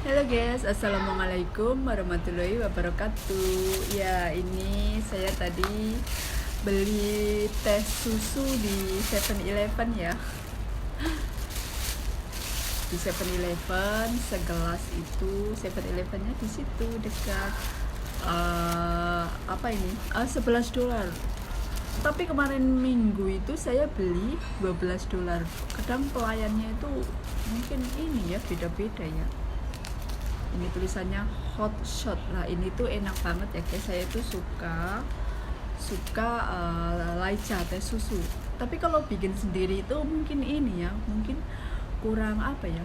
Halo guys, assalamualaikum warahmatullahi wabarakatuh. Ya, ini saya tadi beli teh susu di 7-Eleven ya. Di 7-Eleven segelas itu 7-Elevennya di situ dekat apa ini? 11 dolar. Tapi kemarin minggu itu saya beli 12 dolar. Kadang pelayannya itu mungkin ini ya beda-beda ya. Ini tulisannya hot shot. Nah ini tuh enak banget ya guys, saya tuh suka laica teh susu. Tapi kalau bikin sendiri itu mungkin ini ya, mungkin kurang apa ya,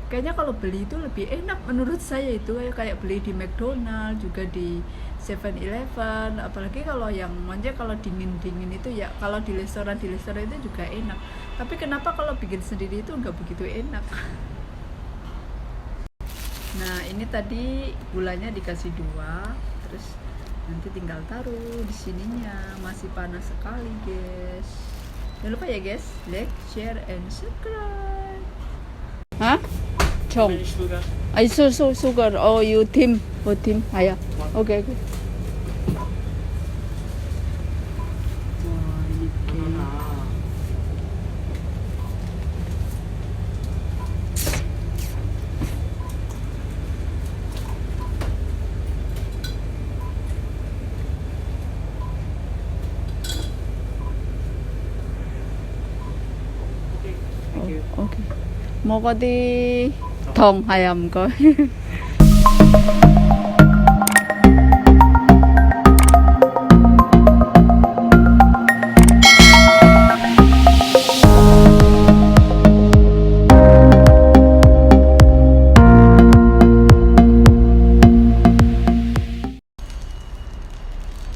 kayaknya kalau beli itu lebih enak menurut saya. Itu kayak beli di McDonald juga di 7-Eleven. Apalagi kalau yang manja, kalau dingin itu ya, kalau di restoran itu juga enak. Tapi kenapa kalau bikin sendiri itu nggak begitu enak. Nah ini tadi gulanya dikasih 2, terus nanti tinggal taruh di sininya. Masih panas sekali guys. Jangan lupa ya guys, like, share, and subscribe. Hah? Chong. Many sugar. Ay, sugar. Oh, you team. Oh, team. Ayo. Okay. Wah, ini Thank you. Okay. Mau có đi thong hay không coi.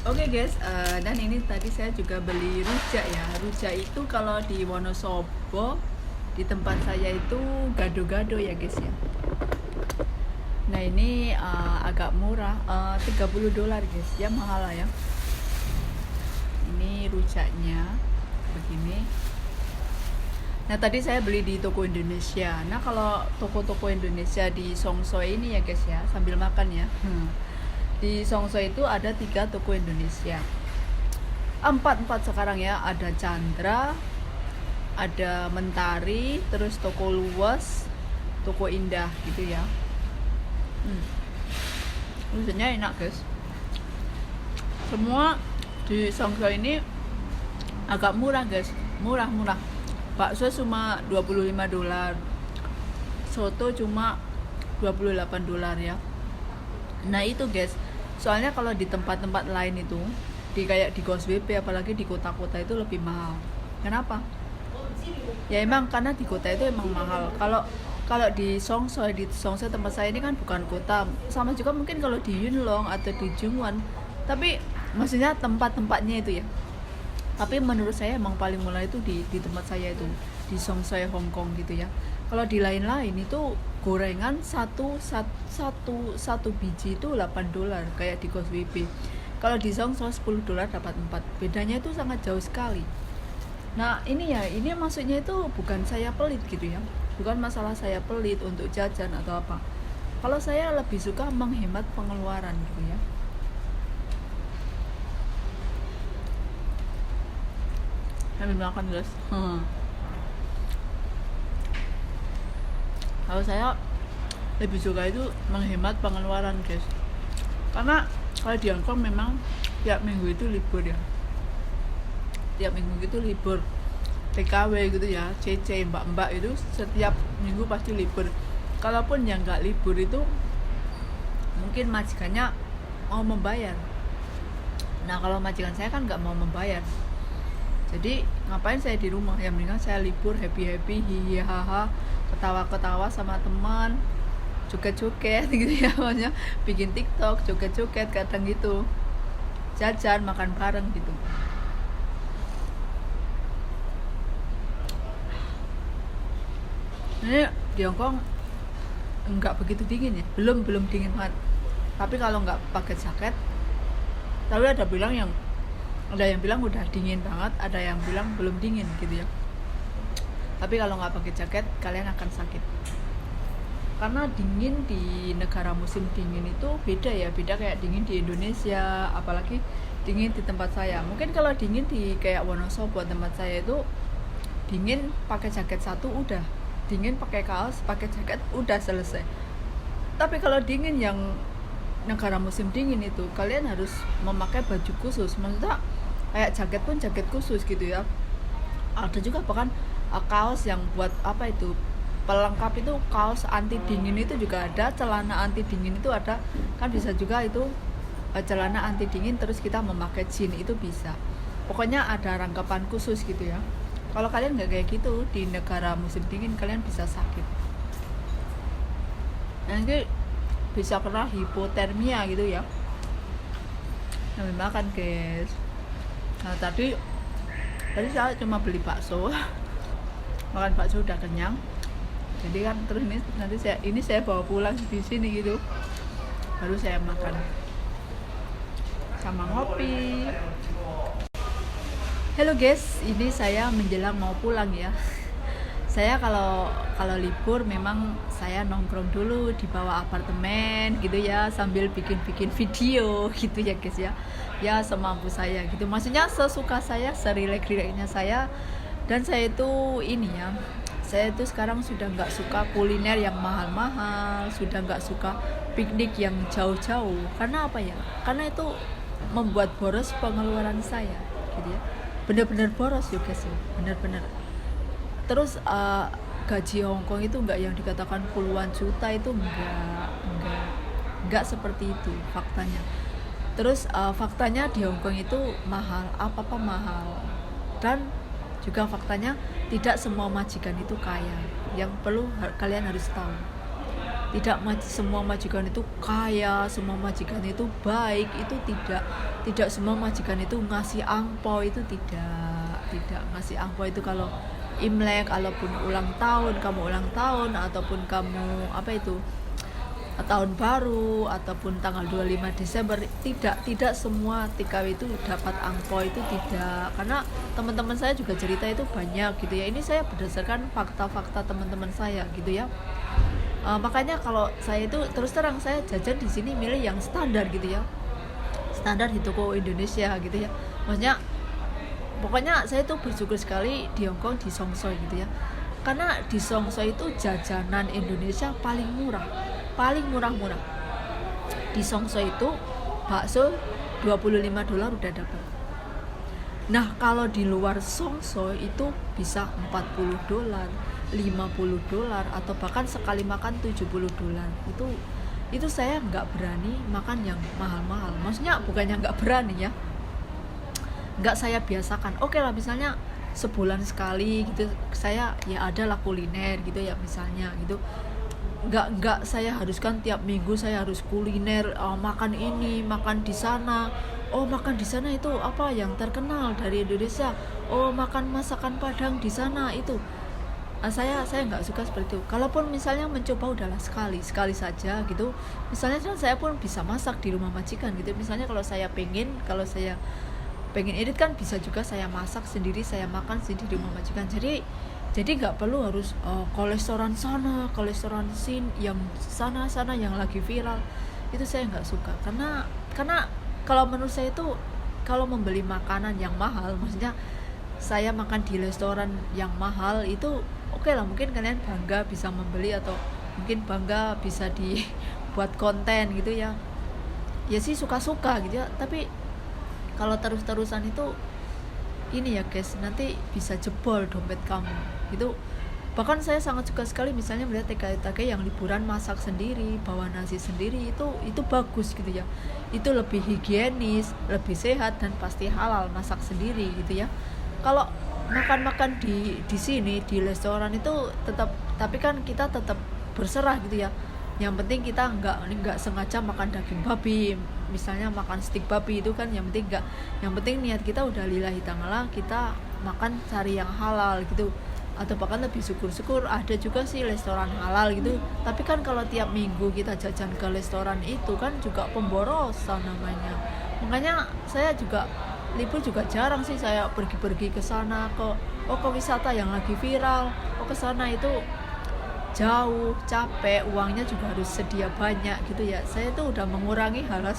Oke guys, dan ini tadi saya juga beli rujak ya. Rujak itu kalau di Wonosobo, di tempat saya itu gado-gado ya guys ya. Nah ini agak murah, 30 dolar guys ya, mahal lah ya. Ini rujaknya begini. Nah tadi saya beli di toko Indonesia. Nah kalau toko-toko Indonesia di Songsoe ini ya guys ya, sambil makan ya. Di Songsoe itu ada 3 toko Indonesia. 4 sekarang ya. Ada Chandra, ada Mentari, terus toko luas, toko indah gitu ya. Rasanya enak guys. Semua di Songsoe ini agak murah guys, murah. Bakso cuma 25 dolar, soto cuma 28 dolar ya. Nah itu guys, soalnya kalau di tempat-tempat lain itu, di kayak di Goswp, apalagi di kota-kota itu lebih mahal. Kenapa? Ya emang karena di kota itu emang mahal. Kalau di Songsoe tempat saya ini kan bukan kota. Sama juga mungkin kalau di Yunlong atau di Jungwon. Tapi maksudnya tempat-tempatnya itu ya. Tapi menurut saya emang paling murah itu di tempat saya itu, di Songsoe Hong Kong gitu ya. Kalau di lain-lain itu gorengan satu biji itu 8 dolar kayak di Goswp. Kalau di Songsoe 10 dolar dapat 4. Bedanya itu sangat jauh sekali. Nah ini ya, ini maksudnya itu bukan saya pelit gitu ya, bukan masalah saya pelit untuk jajan atau apa. Kalau saya lebih suka menghemat pengeluaran gitu ya. Sambil makan guys. Kalau saya lebih suka itu menghemat pengeluaran guys, karena kalau di Hongkong memang tiap minggu itu libur ya. Tiap minggu itu libur, TKW gitu ya, CC mbak-mbak itu setiap minggu pasti libur. Kalaupun yang nggak libur itu mungkin majikannya mau membayar. Nah kalau majikan saya kan nggak mau membayar, jadi ngapain saya di rumah, ya mendingan saya libur, happy hihi haha, ketawa sama teman, joget gitu ya, maksudnya bikin TikTok, joget kadang gitu, jajan, makan bareng gitu. Ini di Hongkong nggak begitu dingin ya, belum dingin banget. Tapi kalau nggak pakai jaket, tapi ada yang bilang udah dingin banget, ada yang bilang belum dingin gitu ya. Tapi kalau nggak pakai jaket kalian akan sakit. karena dingin di negara musim dingin itu beda ya, beda kayak dingin di Indonesia, apalagi dingin di tempat saya. Mungkin kalau dingin di kayak Wonosobo tempat saya itu dingin pakai jaket satu udah, dingin pakai kaos pakai jaket udah selesai. Tapi kalau dingin yang negara musim dingin itu kalian harus memakai baju khusus, maksudnya kayak jaket pun jaket khusus gitu ya. Ada juga bahkan kaos yang buat apa itu pelengkap, itu kaos anti dingin itu juga ada, celana anti dingin itu ada kan, bisa juga itu celana anti dingin terus kita memakai jeans itu bisa. Pokoknya ada rangkapan khusus gitu ya. Kalau kalian nggak kayak gitu di negara musim dingin kalian bisa sakit, nanti bisa kena hipotermia gitu ya. Sambil makan guys. Nah tadi saya cuma beli bakso makan bakso udah kenyang, jadi kan terus nanti saya bawa pulang di sini gitu, baru saya makan sama ngopi. Halo guys, ini saya menjelang mau pulang ya. Saya kalau libur memang saya nongkrong dulu di bawah apartemen gitu ya, sambil bikin video gitu ya guys ya. Ya semampu saya gitu, maksudnya sesuka saya, serileks-rileksnya saya. Dan saya itu ini ya, saya itu sekarang sudah nggak suka kuliner yang mahal-mahal, sudah nggak suka piknik yang jauh-jauh. Karena apa ya? Karena itu membuat boros pengeluaran saya gitu ya. Bener-bener boros ya guys ya, bener-bener. Terus gaji Hongkong itu enggak yang dikatakan puluhan juta, itu enggak seperti itu faktanya. Terus faktanya di Hongkong itu mahal, apa-apa mahal. Dan juga faktanya tidak semua majikan itu kaya. Yang perlu kalian harus tahu, tidak semua majikan itu kaya, semua majikan itu baik, itu tidak semua majikan itu ngasih angpau, itu tidak ngasih angpau itu kalau Imlek, ataupun kamu ulang tahun, ataupun kamu tahun baru, ataupun tanggal 25 Desember, tidak semua TKW itu dapat angpau, itu tidak. Karena teman-teman saya juga cerita itu banyak gitu ya. Ini saya berdasarkan fakta-fakta teman-teman saya gitu ya. Makanya kalau saya itu terus terang saya jajan di sini milih yang standar gitu ya, standar di toko Indonesia gitu ya. Maksudnya pokoknya saya tuh bersyukur sekali di Hongkong, di Songsoi gitu ya, karena di Songsoi itu jajanan Indonesia paling murah. Di Songsoi itu bakso $25 udah dapat. Nah kalau di luar Songsoi itu bisa $40, $50, atau bahkan sekali makan $70. Itu saya nggak berani makan yang mahal-mahal. Maksudnya bukannya nggak berani ya, nggak saya biasakan. Oke lah, misalnya sebulan sekali gitu saya ya adalah kuliner gitu ya misalnya gitu. Nggak saya haruskan tiap minggu saya harus kuliner, makan ini, makan di sana. Oh makan di sana itu apa yang terkenal dari Indonesia, oh makan masakan Padang di sana itu. Saya nggak suka seperti itu. Kalaupun misalnya mencoba udahlah sekali saja gitu. Misalnya saya pun bisa masak di rumah majikan gitu. Misalnya kalau saya pengen edit kan bisa juga saya masak sendiri, saya makan sendiri di rumah majikan. Jadi nggak perlu harus kolesterol sana, kolesterol yang sana yang lagi viral. Itu saya nggak suka, karena kalau menurut saya itu kalau membeli makanan yang mahal, maksudnya saya makan di restoran yang mahal itu oke lah, mungkin kalian bangga bisa membeli, atau mungkin bangga bisa dibuat konten gitu ya. Ya sih suka-suka gitu ya, tapi kalau terus-terusan itu ini ya guys, nanti bisa jebol dompet kamu gitu. Bahkan saya sangat suka sekali misalnya melihat TKI yang liburan masak sendiri, bawa nasi sendiri, itu bagus gitu ya. Itu lebih higienis, lebih sehat, dan pasti halal masak sendiri gitu ya. Kalau makan di sini di restoran itu tetap, tapi kan kita tetap berserah gitu ya. Yang penting kita nggak sengaja makan daging babi, misalnya makan stik babi, itu kan yang penting niat kita udah lillahi ta'ala, kita makan cari yang halal gitu. Atau bahkan lebih syukur ada juga sih restoran halal gitu. Tapi kan kalau tiap minggu kita jajan ke restoran itu kan juga pemborosan namanya. Makanya saya juga libur juga jarang sih saya pergi ke sana, ke wisata yang lagi viral. Ke sana itu jauh, capek, uangnya juga harus sedia banyak gitu ya. Saya tuh udah mengurangi hal-hal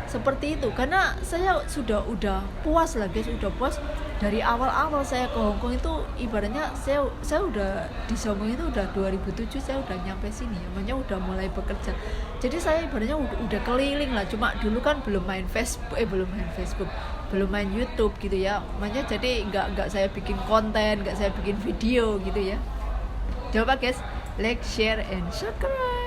seperti itu karena saya udah puas lah guys, udah puas dari awal-awal saya ke Hong Kong itu. Ibaratnya saya udah di Hong Kong itu udah 2007 saya udah nyampe sini ya, makanya udah mulai bekerja. Jadi saya ibaratnya udah keliling lah, cuma dulu kan belum main Facebook, belum main YouTube gitu ya, makanya jadi nggak saya bikin konten, nggak saya bikin video gitu ya. Coba guys, like, share, and subscribe.